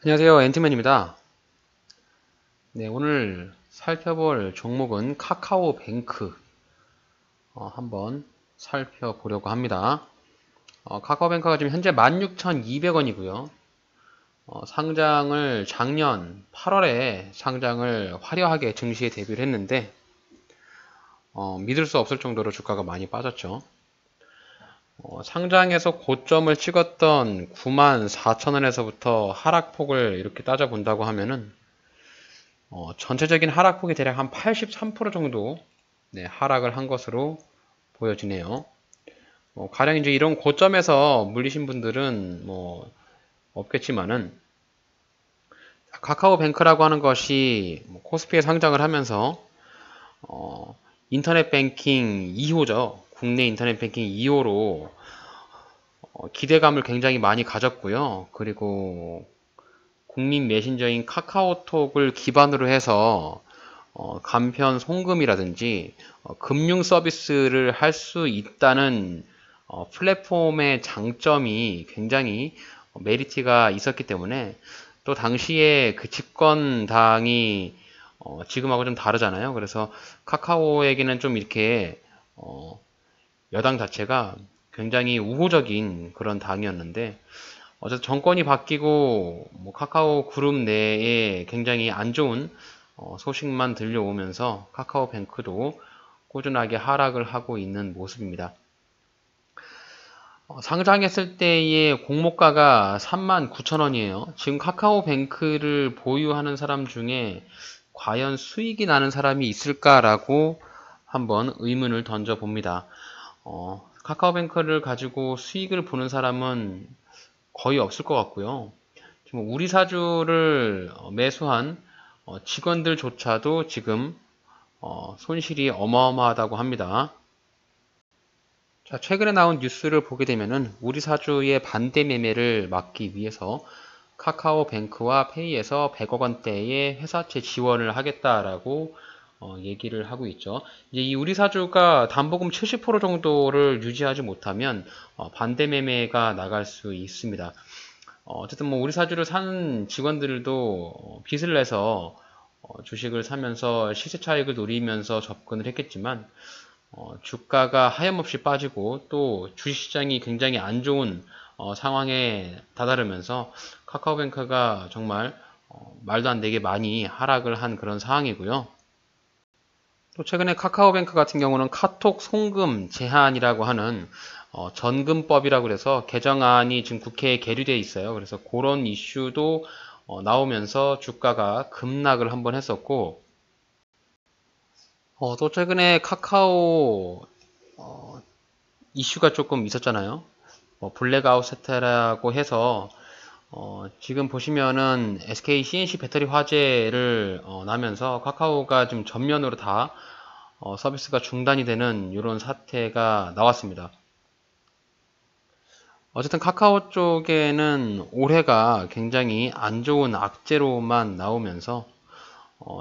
안녕하세요. 엔트맨입니다. 네, 오늘 살펴볼 종목은 카카오뱅크 한번 살펴보려고 합니다. 카카오뱅크가 지금 현재 16,200원이고요. 상장을 작년 8월에 상장을 화려하게 증시에 데뷔를 했는데 믿을 수 없을 정도로 주가가 많이 빠졌죠. 상장에서 고점을 찍었던 94,000원에서부터 하락폭을 이렇게 따져본다고 하면은 전체적인 하락폭이 대략 한 83% 정도 하락을 한 것으로 보여지네요. 가령 이제 이런 고점에서 물리신 분들은 없겠지만은 카카오뱅크라고 하는 것이 코스피에 상장을 하면서 인터넷 뱅킹 2호죠. 국내 인터넷 뱅킹 2호로 기대감을 굉장히 많이 가졌고요. 그리고 국민 메신저인 카카오톡을 기반으로 해서 간편 송금이라든지 금융 서비스를 할 수 있다는 플랫폼의 장점이 굉장히 메리트가 있었기 때문에 또 당시에 그 집권당이 지금하고 좀 다르잖아요. 그래서 카카오에게는 좀 이렇게 여당 자체가 굉장히 우호적인 그런 당이었는데 어쨌든 정권이 바뀌고 카카오 그룹 내에 굉장히 안 좋은 소식만 들려오면서 카카오뱅크도 꾸준하게 하락을 하고 있는 모습입니다. 상장했을 때의 공모가가 39,000원이에요. 지금 카카오뱅크를 보유하는 사람 중에 과연 수익이 나는 사람이 있을까라고 한번 의문을 던져봅니다. 카카오뱅크를 가지고 수익을 보는 사람은 거의 없을 것 같고요. 지금 우리 사주를 매수한 직원들조차도 지금 손실이 어마어마하다고 합니다. 자, 최근에 나온 뉴스를 보게 되면은 우리 사주의 반대 매매를 막기 위해서 카카오뱅크와 페이에서 100억 원대의 회사채 지원을 하겠다라고 얘기를 하고 있죠. 이제 이 우리 사주가 담보금 70% 정도를 유지하지 못하면 반대 매매가 나갈 수 있습니다. 어쨌든 우리 사주를 사는 직원들도 빚을 내서 주식을 사면서 시세 차익을 노리면서 접근을 했겠지만 주가가 하염없이 빠지고 또 주식시장이 굉장히 안 좋은 상황에 다다르면서 카카오뱅크가 정말 말도 안 되게 많이 하락을 한 그런 상황이고요. 또 최근에 카카오뱅크 같은 경우는 카톡 송금 제한이라고 하는 전금법이라고 해서 개정안이 지금 국회에 계류되어 있어요. 그래서 그런 이슈도 나오면서 주가가 급락을 한번 했었고 또 최근에 카카오 이슈가 조금 있었잖아요. 블랙아웃 사태라고 해서 지금 보시면은 SK CNC 배터리 화재를 나면서 카카오가 좀 전면으로 다 서비스가 중단이 되는 이런 사태가 나왔습니다. 어쨌든 카카오 쪽에는 올해가 굉장히 안 좋은 악재로만 나오면서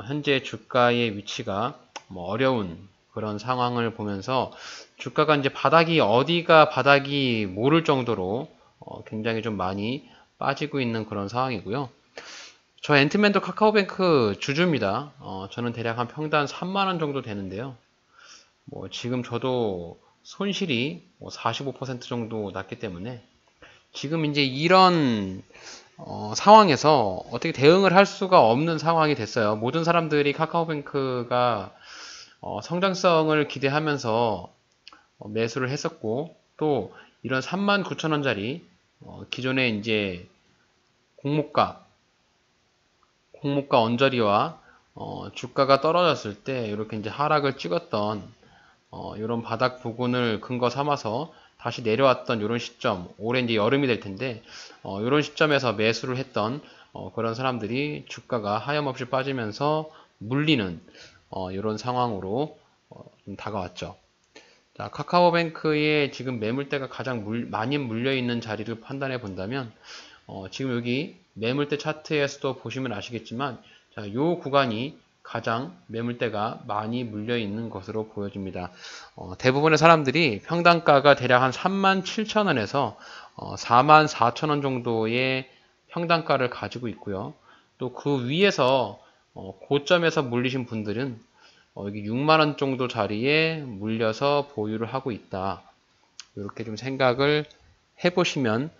현재 주가의 위치가 어려운 그런 상황을 보면서 주가가 이제 바닥이 어디가 바닥이 모를 정도로 굉장히 좀 많이 빠지고 있는 그런 상황이고요. 저 앤트맨도 카카오뱅크 주주입니다. 저는 대략 한 평단 3만원 정도 되는데요. 지금 저도 손실이 45% 정도 났기 때문에 지금 이제 이런 상황에서 어떻게 대응을 할 수가 없는 상황이 됐어요. 모든 사람들이 카카오뱅크가 성장성을 기대하면서 매수를 했었고 또 이런 39,000원짜리 기존에 이제 공모가 언저리와 주가가 떨어졌을 때 이렇게 이제 하락을 찍었던 이런 바닥 부근을 근거 삼아서 다시 내려왔던 이런 시점, 올해 이제 여름이 될 텐데 이런 시점에서 매수를 했던 그런 사람들이 주가가 하염없이 빠지면서 물리는 이런 상황으로 좀 다가왔죠. 자, 카카오뱅크의 지금 매물대가 가장 많이 물려 있는 자리를 판단해 본다면 지금 여기 매물대 차트에서도 보시면 아시겠지만 자, 요 구간이 가장 매물대가 많이 물려 있는 것으로 보여집니다. 대부분의 사람들이 평단가가 대략 한 37,000원에서 44,000원 정도의 평단가를 가지고 있고요. 또 그 위에서 고점에서 물리신 분들은 여기 6만원 정도 자리에 물려서 보유를 하고 있다. 이렇게 좀 생각을 해보시면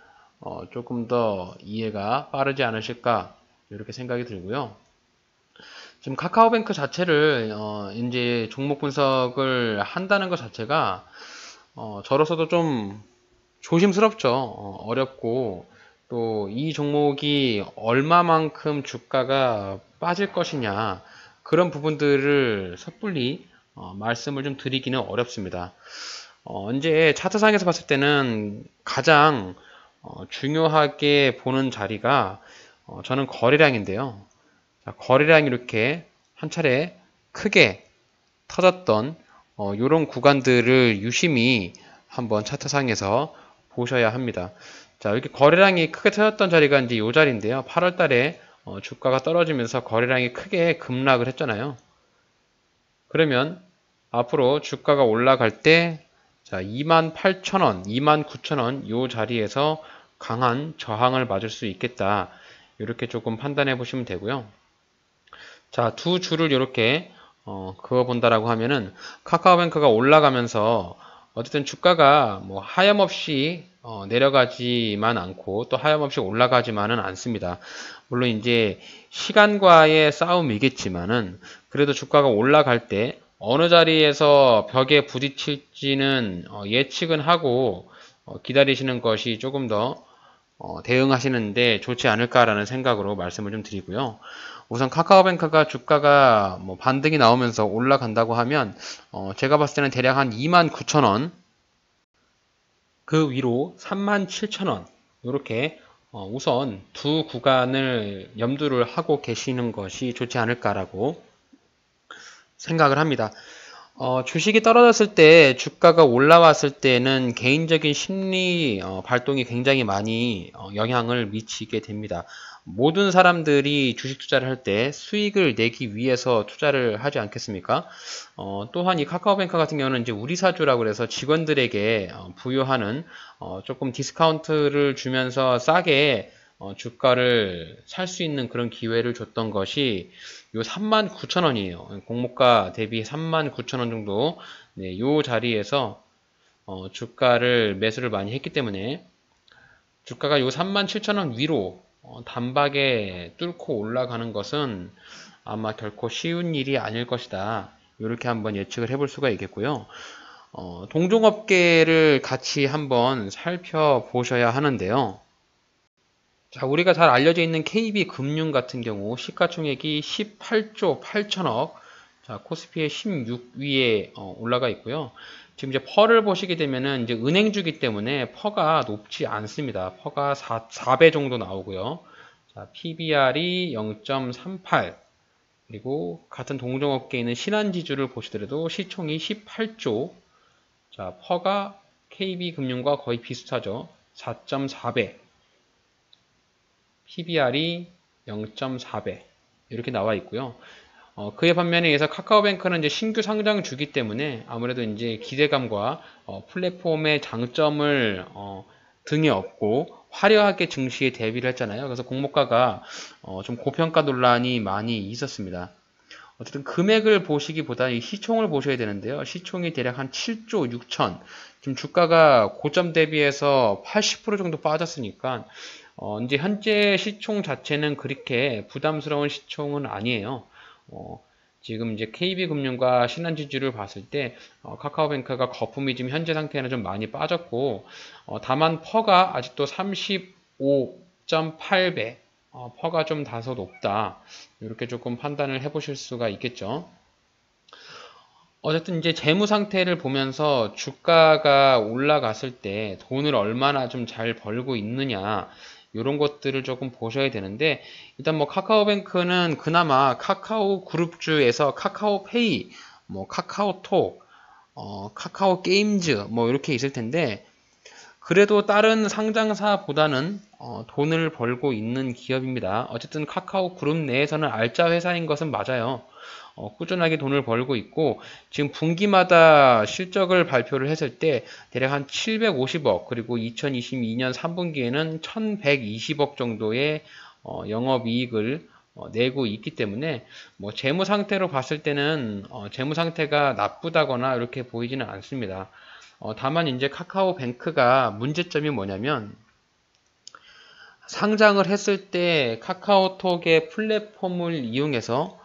조금 더 이해가 빠르지 않으실까 이렇게 생각이 들고요. 지금 카카오뱅크 자체를 이제 종목 분석을 한다는 것 자체가 저로서도 좀 조심스럽죠. 어렵고 또 이 종목이 얼마만큼 주가가 빠질 것이냐 그런 부분들을 섣불리 말씀을 좀 드리기는 어렵습니다. 이제 차트상에서 봤을 때는 가장 중요하게 보는 자리가 저는 거래량인데요. 자, 거래량이 이렇게 한 차례 크게 터졌던 이런 구간들을 유심히 한번 차트상에서 보셔야 합니다. 자, 이렇게 거래량이 크게 터졌던 자리가 이제 이 자리인데요. 8월 달에 주가가 떨어지면서 거래량이 크게 급락을 했잖아요. 그러면 앞으로 주가가 올라갈 때 자, 28,000원, 29,000원 이 자리에서 강한 저항을 맞을 수 있겠다. 이렇게 조금 판단해 보시면 되고요. 자, 두 줄을 이렇게 그어 본다라고 하면은 카카오뱅크가 올라가면서 어쨌든 주가가 뭐 하염없이 내려가지만 않고 또 하염없이 올라가지만은 않습니다. 물론 이제 시간과의 싸움이겠지만은 그래도 주가가 올라갈 때 어느 자리에서 벽에 부딪힐지는 예측은 하고 기다리시는 것이 조금 더 대응하시는데 좋지 않을까라는 생각으로 말씀을 좀 드리고요. 우선 카카오뱅크가 주가가 뭐 반등이 나오면서 올라간다고 하면 제가 봤을 때는 대략 한 29,000원 그 위로 37,000원 이렇게 우선 두 구간을 염두를 하고 계시는 것이 좋지 않을까라고 생각을 합니다. 주식이 떨어졌을 때 주가가 올라왔을 때는 개인적인 심리 발동이 굉장히 많이 영향을 미치게 됩니다. 모든 사람들이 주식 투자를 할 때 수익을 내기 위해서 투자를 하지 않겠습니까? 또한 이 카카오뱅크 같은 경우는 이제 우리사주라고 해서 직원들에게 부여하는 조금 디스카운트를 주면서 싸게 주가를 살 수 있는 그런 기회를 줬던 것이 요 39,000원이에요. 공모가 대비 39,000원 정도 네, 요 자리에서 주가를 매수를 많이 했기 때문에 주가가 요 37,000원 위로 단박에 뚫고 올라가는 것은 아마 결코 쉬운 일이 아닐 것이다. 이렇게 한번 예측을 해볼 수가 있겠고요. 동종업계를 같이 한번 살펴보셔야 하는데요. 자, 우리가 잘 알려져 있는 KB금융 같은 경우 시가총액이 18조 8천억, 자, 코스피의 16위에 올라가 있고요. 지금 이제 퍼를 보시게 되면은 이제 은행주기 때문에 퍼가 높지 않습니다. 퍼가 4배 정도 나오고요. 자, PBR이 0.38. 그리고 같은 동종업계에 있는 신한지주를 보시더라도 시총이 18조. 자, 퍼가 KB금융과 거의 비슷하죠. 4.4배. PBR이 0.4배. 이렇게 나와 있고요. 그에 반면에 의해서 카카오뱅크는 이제 신규 상장 주기 때문에 아무래도 이제 기대감과 플랫폼의 장점을 등에 업고 화려하게 증시에 대비를 했잖아요. 그래서 공모가가 좀 고평가 논란이 많이 있었습니다. 어쨌든 금액을 보시기보다 이 시총을 보셔야 되는데요. 시총이 대략 한 7조 6천. 지금 주가가 고점 대비해서 80% 정도 빠졌으니까 이제 현재 시총 자체는 그렇게 부담스러운 시총은 아니에요. 지금 이제 KB금융과 신한지주를 봤을 때 카카오뱅크가 거품이 지금 현재 상태는 좀 많이 빠졌고 다만 퍼가 아직도 35.8배 퍼가 좀 다소 높다. 이렇게 조금 판단을 해보실 수가 있겠죠. 어쨌든 이제 재무 상태를 보면서 주가가 올라갔을 때 돈을 얼마나 좀 잘 벌고 있느냐 이런 것들을 조금 보셔야 되는데 일단 뭐 카카오뱅크는 그나마 카카오 그룹주에서 카카오페이, 뭐 카카오톡, 카카오 게임즈 뭐 이렇게 있을 텐데 그래도 다른 상장사보다는 돈을 벌고 있는 기업입니다. 어쨌든 카카오 그룹 내에서는 알짜 회사인 것은 맞아요. 꾸준하게 돈을 벌고 있고, 지금 분기마다 실적을 발표를 했을 때 대략 한 750억, 그리고 2022년 3분기에는 1120억 정도의 영업이익을 내고 있기 때문에 뭐 재무 상태로 봤을 때는 재무 상태가 나쁘다거나 이렇게 보이지는 않습니다. 다만 이제 카카오뱅크가 문제점이 뭐냐면, 상장을 했을 때 카카오톡의 플랫폼을 이용해서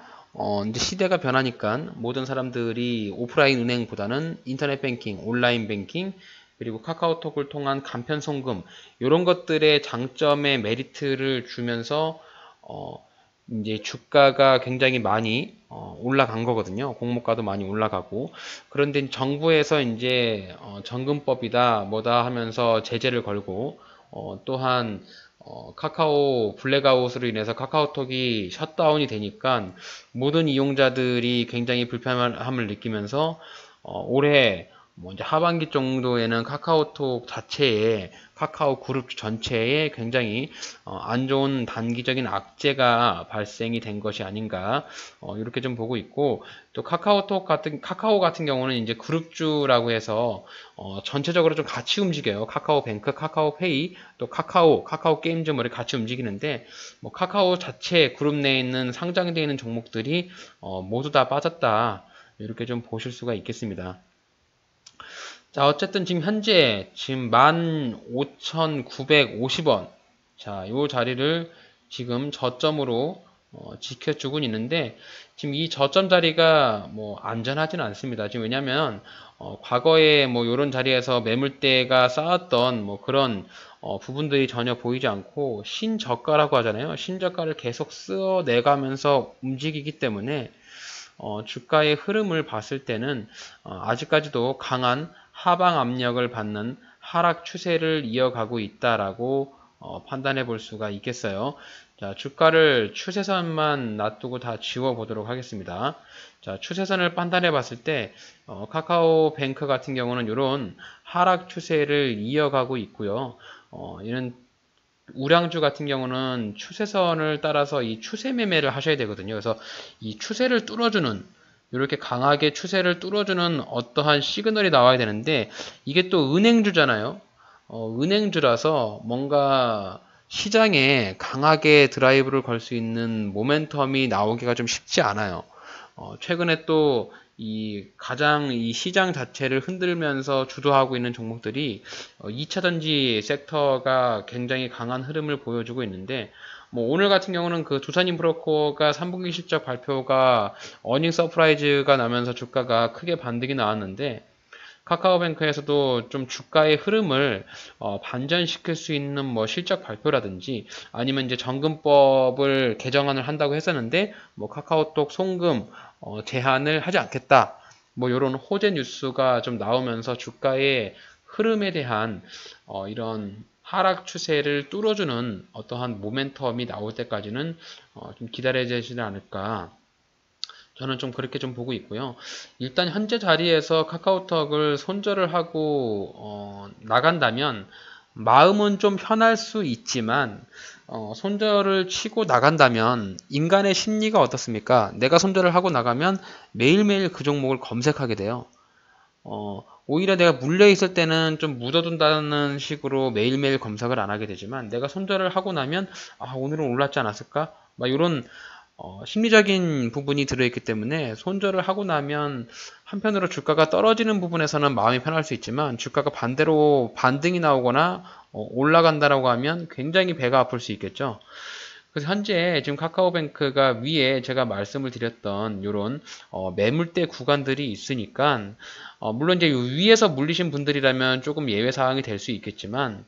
이제 시대가 변하니까 모든 사람들이 오프라인 은행보다는 인터넷 뱅킹, 온라인 뱅킹, 그리고 카카오톡을 통한 간편 송금 이런 것들의 장점의 메리트를 주면서 이제 주가가 굉장히 많이 올라간 거거든요. 공모가도 많이 올라가고. 그런데 정부에서 이제 정금법이다 뭐다 하면서 제재를 걸고, 또한 카카오 블랙아웃으로 인해서 카카오톡이 셧다운이 되니까 모든 이용자들이 굉장히 불편함을 느끼면서 올해 뭐 이제 하반기 정도에는 카카오톡 자체에, 카카오 그룹 전체에 굉장히 안 좋은 단기적인 악재가 발생이 된 것이 아닌가, 이렇게 좀 보고 있고, 또 카카오 같은 경우는 이제 그룹주라고 해서 전체적으로 좀 같이 움직여요. 카카오뱅크, 카카오페이, 또 카카오 게임즈를 같이 움직이는데, 뭐 카카오 자체 그룹 내에 있는 상장되어 있는 종목들이 모두 다 빠졌다, 이렇게 좀 보실 수가 있겠습니다. 자, 어쨌든 지금 현재 지금 15,950원. 자, 요 자리를 지금 저점으로 지켜주고 있는데, 지금 이 저점 자리가 뭐 안전하지는 않습니다. 지금 왜냐면 과거에 뭐 요런 자리에서 매물대가 쌓았던 뭐 그런 부분들이 전혀 보이지 않고, 신저가라고 하잖아요. 신저가를 계속 쓸어내가면서 움직이기 때문에 주가의 흐름을 봤을 때는 아직까지도 강한 하방 압력을 받는 하락 추세를 이어가고 있다라고 판단해 볼 수가 있겠어요. 자, 주가를 추세선만 놔두고 다 지워 보도록 하겠습니다. 자, 추세선을 판단해 봤을 때 카카오뱅크 같은 경우는 이런 하락 추세를 이어가고 있고요. 이런 우량주 같은 경우는 추세선을 따라서 이 추세 매매를 하셔야 되거든요. 그래서 이 추세를 뚫어주는, 이렇게 강하게 추세를 뚫어주는 어떠한 시그널이 나와야 되는데, 이게 또 은행주잖아요. 은행주라서 뭔가 시장에 강하게 드라이브를 걸 수 있는 모멘텀이 나오기가 좀 쉽지 않아요. 최근에 또 가장 이 시장 자체를 흔들면서 주도하고 있는 종목들이 2차전지 섹터가 굉장히 강한 흐름을 보여주고 있는데, 뭐 오늘 같은 경우는 그 두산인프라코어가 3분기 실적 발표가 어닝 서프라이즈가 나면서 주가가 크게 반등이 나왔는데, 카카오뱅크에서도 좀 주가의 흐름을 반전시킬 수 있는 뭐 실적 발표라든지, 아니면 이제 정금법을 개정안을 한다고 했었는데 뭐 카카오톡 송금 제한을 하지 않겠다, 뭐 이런 호재 뉴스가 좀 나오면서 주가의 흐름에 대한 이런 하락 추세를 뚫어주는 어떠한 모멘텀이 나올 때까지는 좀 기다려야 되지 않을까, 저는 좀 그렇게 좀 보고 있고요. 일단 현재 자리에서 카카오톡을 손절을 하고 나간다면 마음은 좀 편할 수 있지만, 손절을 치고 나간다면 인간의 심리가 어떻습니까? 내가 손절을 하고 나가면 매일매일 그 종목을 검색하게 돼요. 오히려 내가 물려있을 때는 좀 묻어둔다는 식으로 매일매일 검색을 안 하게 되지만, 내가 손절을 하고 나면 오늘은 올랐지 않았을까? 막 이런 심리적인 부분이 들어있기 때문에, 손절을 하고 나면 한편으로 주가가 떨어지는 부분에서는 마음이 편할 수 있지만, 주가가 반대로 반등이 나오거나 올라간다라고 하면 굉장히 배가 아플 수 있겠죠. 그래서 현재 지금 카카오뱅크가 위에 제가 말씀을 드렸던 이런 매물대 구간들이 있으니까, 물론 이제 위에서 물리신 분들이라면 조금 예외 사항이 될 수 있겠지만,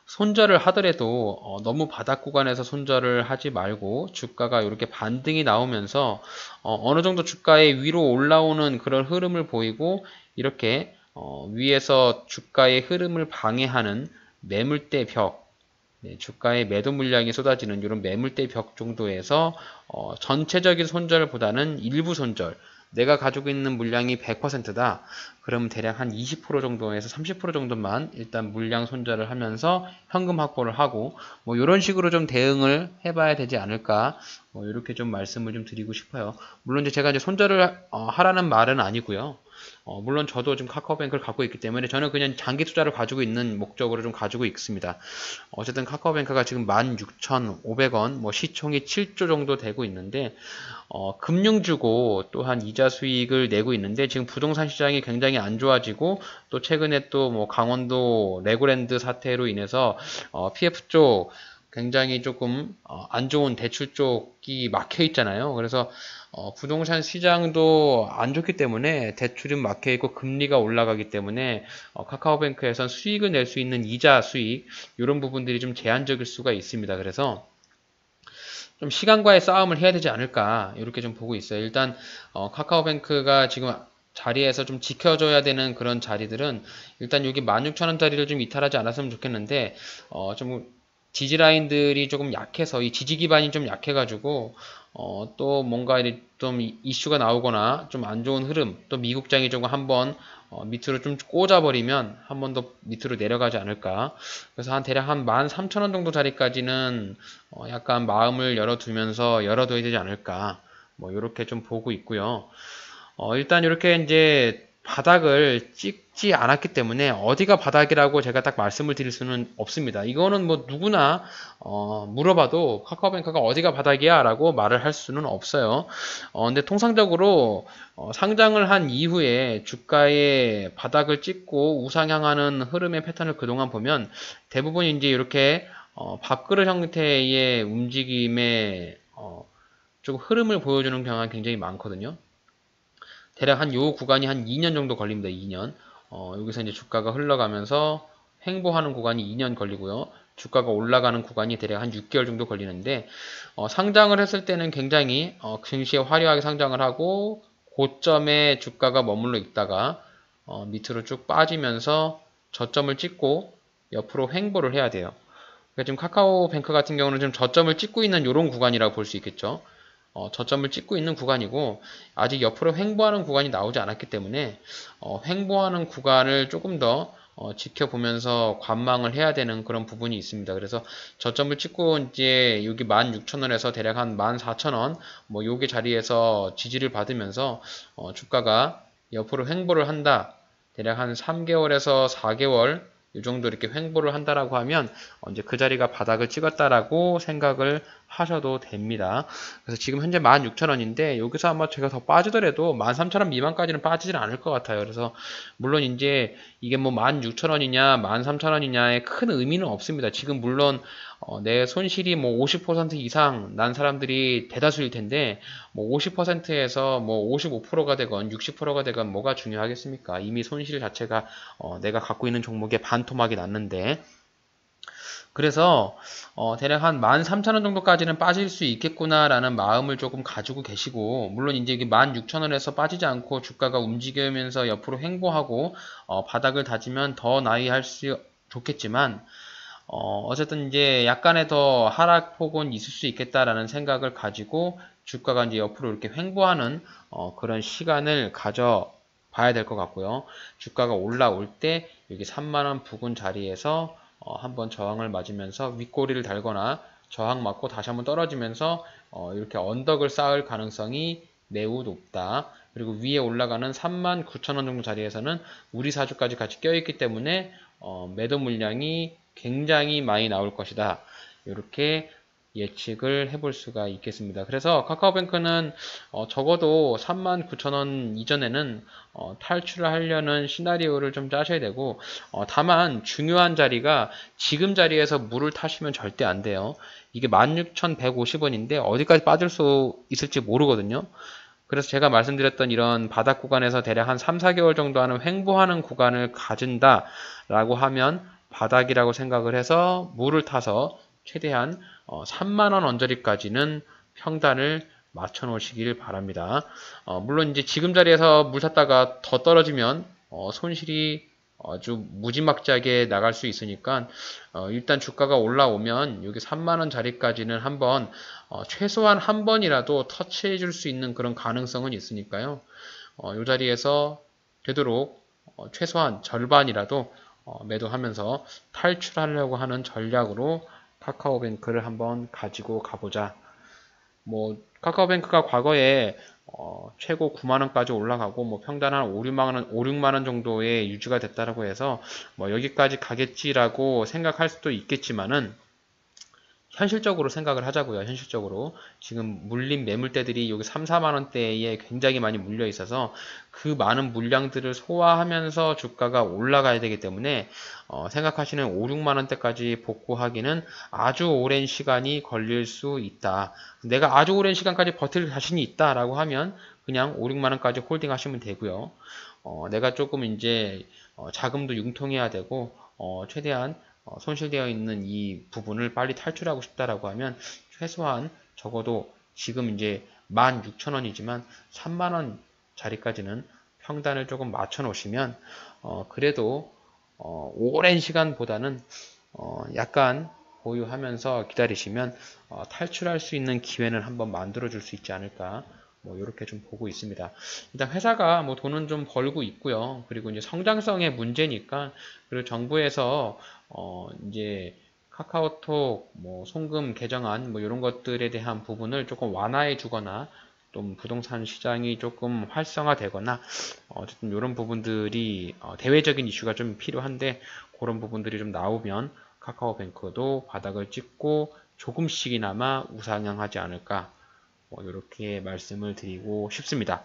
손절을 하더라도 너무 바닥 구간에서 손절을 하지 말고, 주가가 이렇게 반등이 나오면서 어느 정도 주가의 위로 올라오는 그런 흐름을 보이고, 이렇게 위에서 주가의 흐름을 방해하는 매물대 벽, 주가의 매도 물량이 쏟아지는 이런 매물대 벽 정도에서 전체적인 손절보다는 일부 손절, 내가 가지고 있는 물량이 100%다. 그러면 대략 한 20% 정도에서 30% 정도만 일단 물량 손절을 하면서 현금 확보를 하고 뭐 이런 식으로 좀 대응을 해봐야 되지 않을까, 뭐 이렇게 좀 말씀을 좀 드리고 싶어요. 물론 이제 제가 이제 손절을 하라는 말은 아니고요. 물론 저도 지금 카카오뱅크를 갖고 있기 때문에 저는 그냥 장기 투자를 가지고 있는 목적으로 좀 가지고 있습니다. 어쨌든 카카오뱅크가 지금 16,500원, 뭐 시총이 7조 정도 되고 있는데, 금융주고 또한 이자 수익을 내고 있는데, 지금 부동산 시장이 굉장히 안 좋아지고, 또 최근에 또 뭐 강원도 레고랜드 사태로 인해서, PF 쪽 굉장히 조금 안 좋은 대출 쪽이 막혀 있잖아요. 그래서 부동산 시장도 안 좋기 때문에 대출이 막혀 있고 금리가 올라가기 때문에 카카오뱅크에선 수익을 낼 수 있는 이자 수익 이런 부분들이 좀 제한적일 수가 있습니다. 그래서 좀 시간과의 싸움을 해야 되지 않을까 이렇게 좀 보고 있어요. 일단 카카오뱅크가 지금 자리에서 좀 지켜줘야 되는 그런 자리들은 일단 여기 16,000원짜리를 좀 이탈하지 않았으면 좋겠는데 좀 지지라인들이 조금 약해서 이 지지 기반이 좀 약해가지고 또 뭔가 좀 이슈가 나오거나 좀 안 좋은 흐름, 또 미국장이 조금 한번 밑으로 좀 꽂아버리면 한 번 더 밑으로 내려가지 않을까. 그래서 대략 한 13,000원 정도 자리까지는 약간 마음을 열어두면서 열어둬야 되지 않을까. 뭐 이렇게 좀 보고 있고요. 일단 이렇게 이제 바닥을 찍지 않았기 때문에 어디가 바닥이라고 제가 딱 말씀을 드릴 수는 없습니다. 이거는 뭐 누구나 물어봐도 카카오뱅크가 어디가 바닥이야 라고 말을 할 수는 없어요. 근데 통상적으로 상장을 한 이후에 주가의 바닥을 찍고 우상향하는 흐름의 패턴을 그동안 보면 대부분 이제 이렇게 밥그릇 형태의 움직임의 좀 흐름을 보여주는 경우가 굉장히 많거든요. 대략 한 요 구간이 한 2년 정도 걸립니다. 2년. 여기서 이제 주가가 흘러가면서 횡보하는 구간이 2년 걸리고요. 주가가 올라가는 구간이 대략 한 6개월 정도 걸리는데, 상장을 했을 때는 굉장히 증시에 화려하게 상장을 하고 고점에 주가가 머물러 있다가 밑으로 쭉 빠지면서 저점을 찍고 옆으로 횡보를 해야 돼요. 그러니까 지금 카카오뱅크 같은 경우는 좀 저점을 찍고 있는 이런 구간이라고 볼 수 있겠죠. 저점을 찍고 있는 구간이고 아직 옆으로 횡보하는 구간이 나오지 않았기 때문에 횡보하는 구간을 조금 더 지켜보면서 관망을 해야 되는 그런 부분이 있습니다. 그래서 저점을 찍고 이제 여기 16,000원에서 대략 한 14,000원 뭐 요게 자리에서 지지를 받으면서 주가가 옆으로 횡보를 한다. 대략 한 3개월에서 4개월 이 정도 이렇게 횡보를 한다라고 하면 이제 그 자리가 바닥을 찍었다라고 생각을 하셔도 됩니다. 그래서 지금 현재 16,000원인데 여기서 아마 제가 더 빠지더라도 13,000원 미만까지는 빠지진 않을 것 같아요. 그래서 물론 이제 이게 뭐 16,000원이냐 13,000원이냐에 큰 의미는 없습니다. 지금 물론 내 손실이 뭐 50% 이상 난 사람들이 대다수일 텐데 뭐 50%에서 뭐 55%가 되건 60%가 되건 뭐가 중요하겠습니까? 이미 손실 자체가 내가 갖고 있는 종목의 반토막이 났는데, 그래서 대략 한 13,000원 정도까지는 빠질 수 있겠구나라는 마음을 조금 가지고 계시고, 물론 이제 이게 16,000원에서 빠지지 않고 주가가 움직이면서 옆으로 횡보하고 바닥을 다지면 더 나이 할 수 좋겠지만, 어쨌든 이제 약간의 더 하락폭은 있을 수 있겠다라는 생각을 가지고 주가가 이제 옆으로 이렇게 횡보하는 그런 시간을 가져 봐야 될 것 같고요. 주가가 올라올 때 여기 3만원 부근 자리에서 한번 저항을 맞으면서 윗꼬리를 달거나 저항 맞고 다시 한번 떨어지면서 이렇게 언덕을 쌓을 가능성이 매우 높다. 그리고 위에 올라가는 39,000원 정도 자리에서는 우리 사주까지 같이 껴있기 때문에 매도 물량이 굉장히 많이 나올 것이다. 이렇게 예측을 해볼 수가 있겠습니다. 그래서 카카오뱅크는 적어도 39,000원 이전에는 탈출을 하려는 시나리오를 좀 짜셔야 되고, 다만 중요한 자리가 지금 자리에서 물을 타시면 절대 안 돼요. 이게 16,150원인데 어디까지 빠질 수 있을지 모르거든요. 그래서 제가 말씀드렸던 이런 바닥 구간에서 대략 한 3, 4개월 정도 하는 횡보하는 구간을 가진다 라고 하면 바닥이라고 생각을 해서 물을 타서 최대한 3만원 언저리까지는 평단을 맞춰 놓으시길 바랍니다. 물론 이제 지금 자리에서 물 탔다가 더 떨어지면 손실이 아주 무지막지하게 나갈 수 있으니까 일단 주가가 올라오면 여기 3만원 자리까지는 한번 최소한 한 번이라도 터치해 줄 수 있는 그런 가능성은 있으니까요. 이 자리에서 되도록 최소한 절반이라도 매도하면서 탈출하려고 하는 전략으로 카카오뱅크를 한번 가지고 가보자. 뭐 카카오뱅크가 과거에 최고 9만원까지 올라가고 뭐 평단 한 5, 6만원 정도에 유지가 됐다라고 해서 뭐 여기까지 가겠지라고 생각할 수도 있겠지만은 현실적으로 생각을 하자고요. 현실적으로 지금 물린 매물대들이 여기 3, 4만원대에 굉장히 많이 물려 있어서 그 많은 물량들을 소화하면서 주가가 올라가야 되기 때문에 생각하시는 5, 6만원대까지 복구하기는 아주 오랜 시간이 걸릴 수 있다. 내가 아주 오랜 시간까지 버틸 자신이 있다라고 하면 그냥 5, 6만원까지 홀딩 하시면 되고요. 내가 조금 이제 자금도 융통해야 되고 최대한 손실되어 있는 이 부분을 빨리 탈출하고 싶다라고 하면 최소한 적어도 지금 이제 16,000원이지만 3만원 자리까지는 평단을 조금 맞춰 놓으시면 그래도 오랜 시간보다는 약간 보유하면서 기다리시면 탈출할 수 있는 기회는 한번 만들어 줄 수 있지 않을까, 뭐 이렇게 좀 보고 있습니다. 일단 회사가 뭐 돈은 좀 벌고 있고요. 그리고 이제 성장성의 문제니까, 그리고 정부에서 이제 카카오톡 뭐 송금 개정안 뭐 이런 것들에 대한 부분을 조금 완화해 주거나 좀 부동산 시장이 조금 활성화되거나 어쨌든 이런 부분들이 대외적인 이슈가 좀 필요한데, 그런 부분들이 좀 나오면 카카오뱅크도 바닥을 찍고 조금씩이나마 우상향하지 않을까, 뭐 이렇게 말씀을 드리고 싶습니다.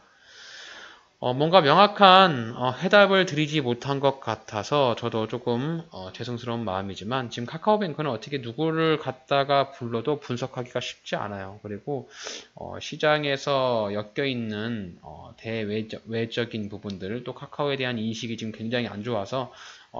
뭔가 명확한 해답을 드리지 못한 것 같아서 저도 조금 죄송스러운 마음이지만, 지금 카카오뱅크는 어떻게 누구를 갖다가 불러도 분석하기가 쉽지 않아요. 그리고 시장에서 엮여있는 대외적인 부분들, 또 카카오에 대한 인식이 지금 굉장히 안 좋아서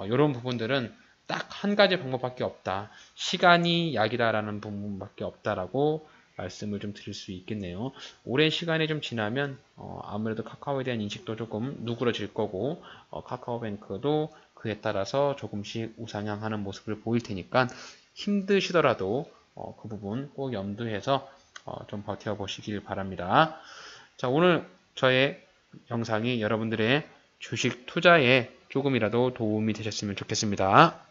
이런 부분들은 딱 한 가지 방법밖에 없다. 시간이 약이다라는 부분밖에 없다라고 말씀을 좀 드릴 수 있겠네요. 오랜 시간이 좀 지나면 아무래도 카카오에 대한 인식도 조금 누그러질 거고, 카카오뱅크도 그에 따라서 조금씩 우상향하는 모습을 보일 테니까 힘드시더라도 그 부분 꼭 염두해서 좀 버텨보시길 바랍니다. 자, 오늘 저의 영상이 여러분들의 주식 투자에 조금이라도 도움이 되셨으면 좋겠습니다.